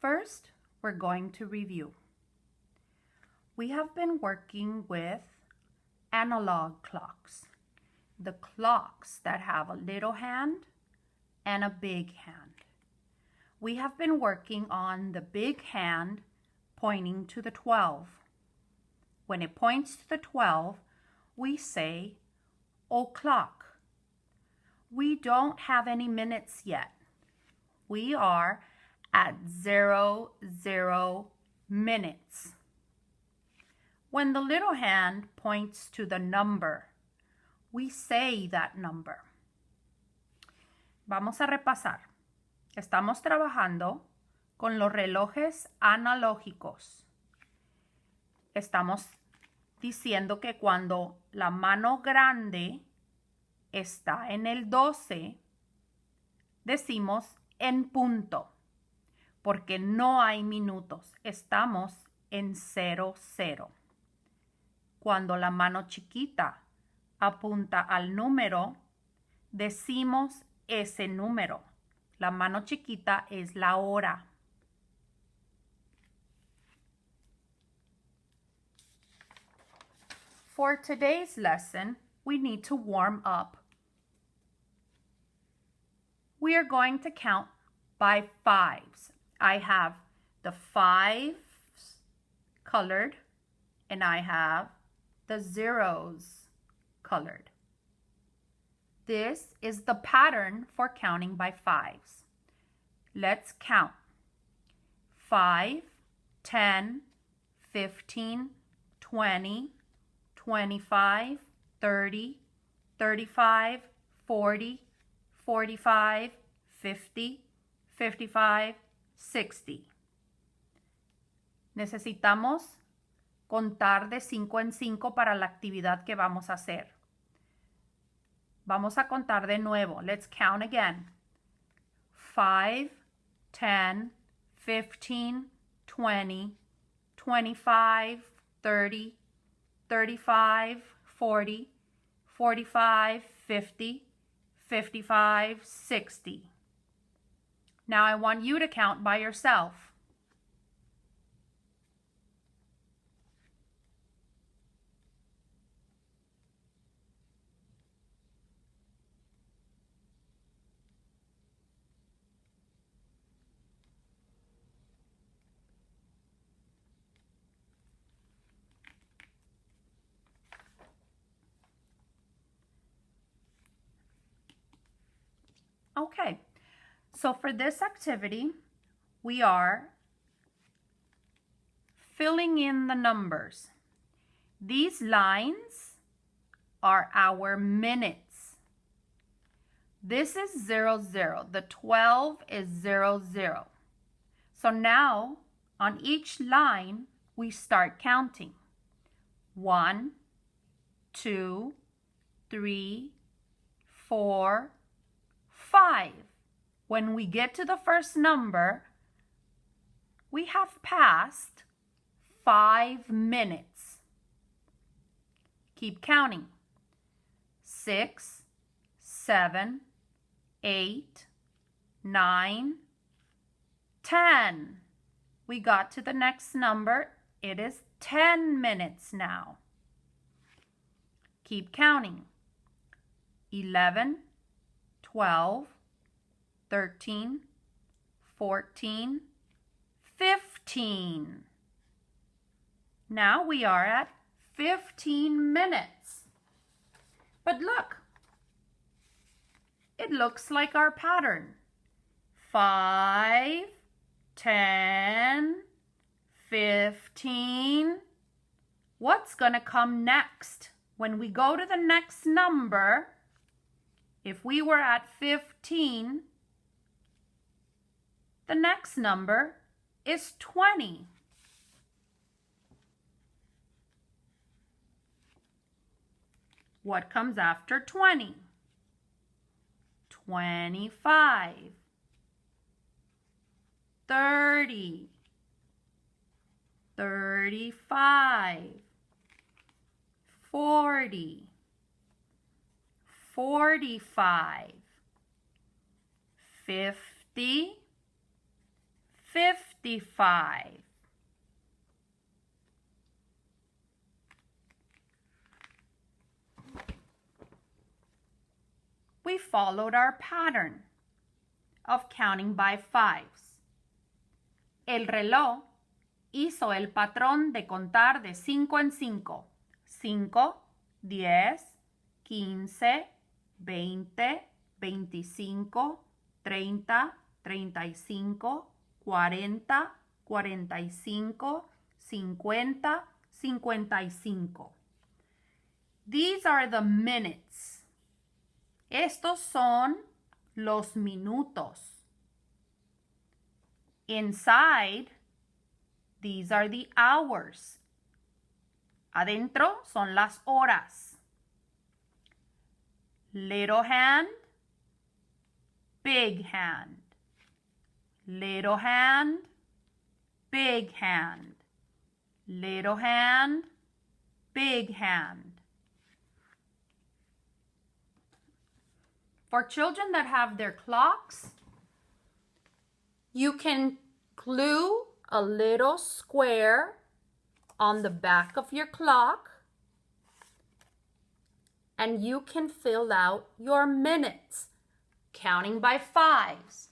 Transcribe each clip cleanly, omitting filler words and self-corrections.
First, we're going to review. We have been working with analog clocks, the clocks that have a little hand and a big hand. We have been working on the big hand pointing to the 12. When it points to the 12, we say o'clock. We don't have any minutes yet. We are at 00 minutes. When the little hand points to the number, we say that number. Vamos a repasar. Estamos trabajando con los relojes analógicos. Estamos diciendo que cuando la mano grande está en el 12, decimos en punto, porque no hay minutos. Estamos en 00. Cuando la mano chiquita apunta al número, decimos ese número. La mano chiquita es la hora. For today's lesson, we need to warm up. We are going to count by fives. I have the fives colored and I have the zeros colored. This is the pattern for counting by fives. Let's count. 5, 10, 15, 20, 25, 30, 35, 40, 45, 50, 55, 60. Necesitamos contar de 5 en 5 para la actividad que vamos a hacer. Vamos a contar de nuevo. Let's count again. 5, 10, 15, 20, 25, 30, 35, 40, 45, 50, 55, 60. Now I want you to count by yourself. Okay, so for this activity, we are filling in the numbers. These lines are our minutes. This is 00. The 12 is 00. So now, on each line, we start counting. 1, 2, 3, 4, 5. When we get to the first number, we have passed 5 minutes. Keep counting. 6, 7, 8, 9, 10. We got to the next number. It is 10 minutes now. Keep counting. 11, 12, 13, 14, 15. Now we are at 15 minutes. But look, it looks like our pattern. 5, 10, 15. What's going to come next? When we go to the next number, if we were at 15, the next number is 20. What comes after 20? 25, 30, 35, 40, 45, 50, 55. We followed our pattern of counting by fives. El reloj hizo el patrón de contar de 5 en 5. 5, 10, 15, 20, 25, 30, 35, 40, 45, 50, 55. These are the minutes. Estos son los minutos. Inside, these are the hours. Adentro son las horas. Little hand, big hand. Little hand, big hand. Little hand, big hand. For children that have their clocks, you can glue a little square on the back of your clock and you can fill out your minutes, counting by fives.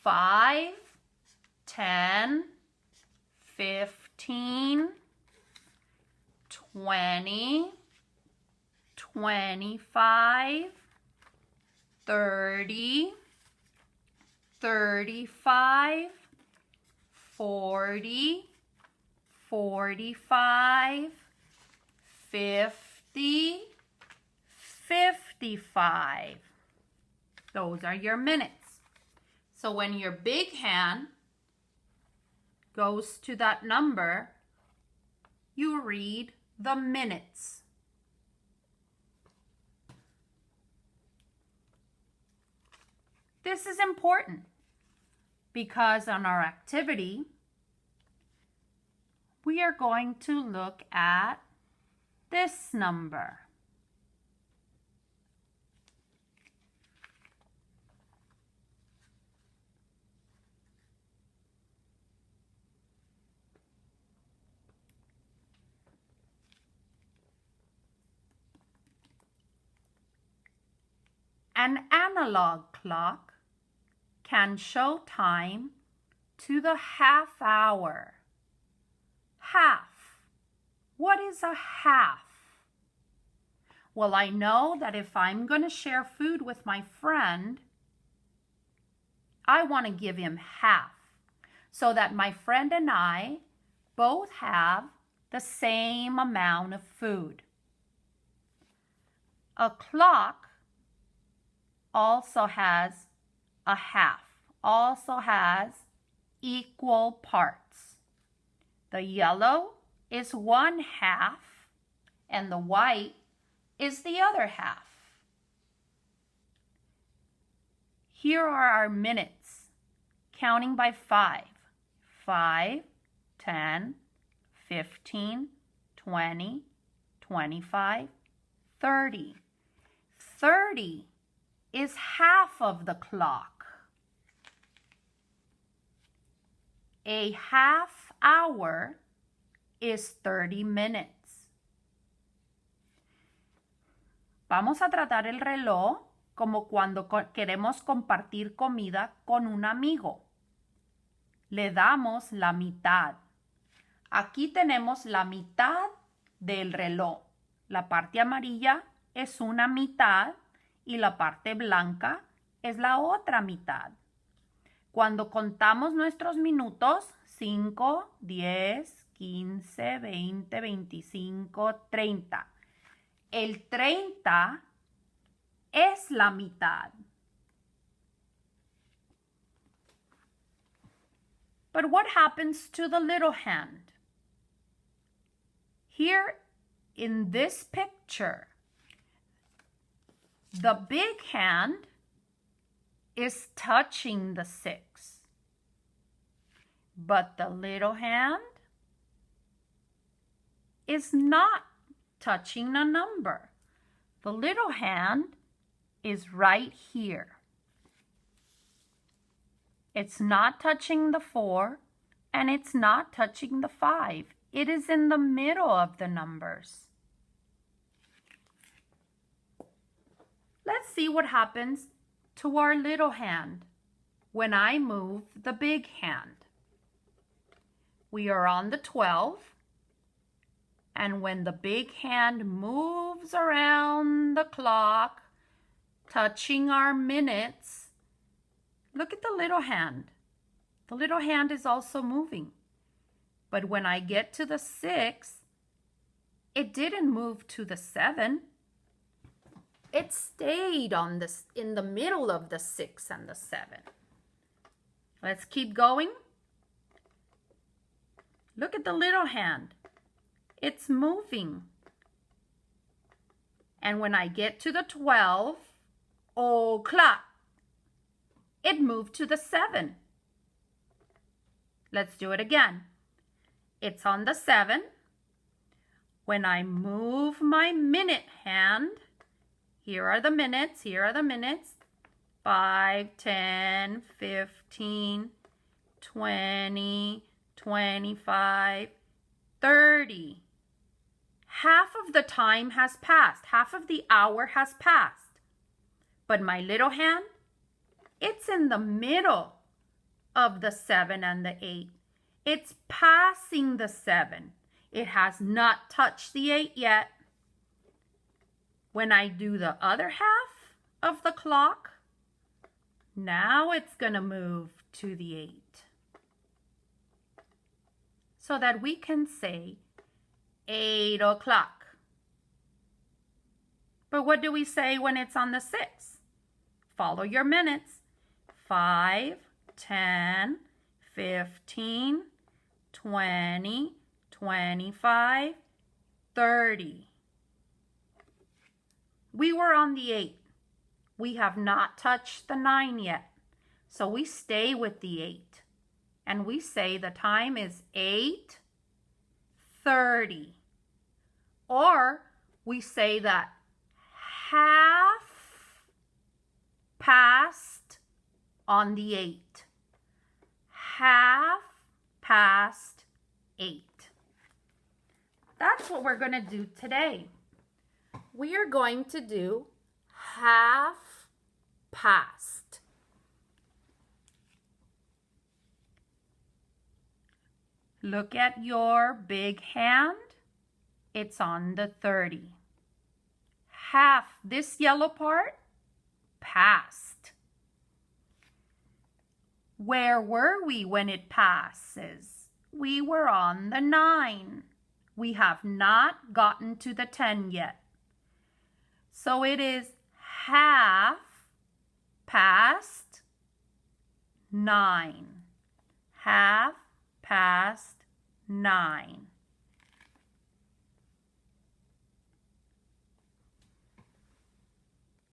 5, 10, 15, 20, 25, 30, 35, 40, 45, 50, 55. Those are your minutes. So when your big hand goes to that number, you read the minutes. This is important because on our activity, we are going to look at this number. An analog clock can show time to the half hour. Half. What is a half? Well, I know that if I'm going to share food with my friend, I want to give him half so that my friend and I both have the same amount of food. A clock also has a half, also has equal parts. The yellow is one half and the white is the other half. Here are our minutes, counting by 5. 5, 10, 15, 20, 25, 30. 30 is half of the clock. A half hour is 30 minutes. Vamos a tratar el reloj como cuando queremos compartir comida con un amigo. Le damos la mitad. Aquí tenemos la mitad del reloj. La parte amarilla es una mitad y la parte blanca es la otra mitad. Cuando contamos nuestros minutos, 5, 10, 15, 20, 25, 30. El 30 es la mitad. But what happens to the little hand? Here in this picture, the big hand is touching the 6, but the little hand is not touching the number. The little hand is right here. It's not touching the 4 and it's not touching the 5. It is in the middle of the numbers. Let's see what happens to our little hand when I move the big hand. We are on the 12, and when the big hand moves around the clock, touching our minutes, look at the little hand. The little hand is also moving. But when I get to the 6, it didn't move to the 7. It stayed on this in the middle of the 6 and the 7. Let's keep going. Look at the little hand. It's moving. And when I get to the 12 o'clock, it moved to the 7. Let's do it again. It's on the 7. When I move my minute hand, here are the minutes, 5, 10, 15, 20, 25, 30. Half of the time has passed. Half of the hour has passed. But my little hand, it's in the middle of the 7 and the 8. It's passing the 7. It has not touched the 8 yet. When I do the other half of the clock, now it's going to move to the 8. So that we can say 8 o'clock. But what do we say when it's on the 6? Follow your minutes. 5, 10, 15, 20, 25, 30. We were on the 8. We have not touched the 9 yet. So we stay with the 8. And we say the time is 8:30. Or we say that half past on the 8. Half past 8. That's what we're going to do today. We are going to do half past. Look at your big hand. It's on the 30. Half, this yellow part, passed. Where were we when it passes? We were on the 9. We have not gotten to the 10 yet. So it is half past 9. Half past 9.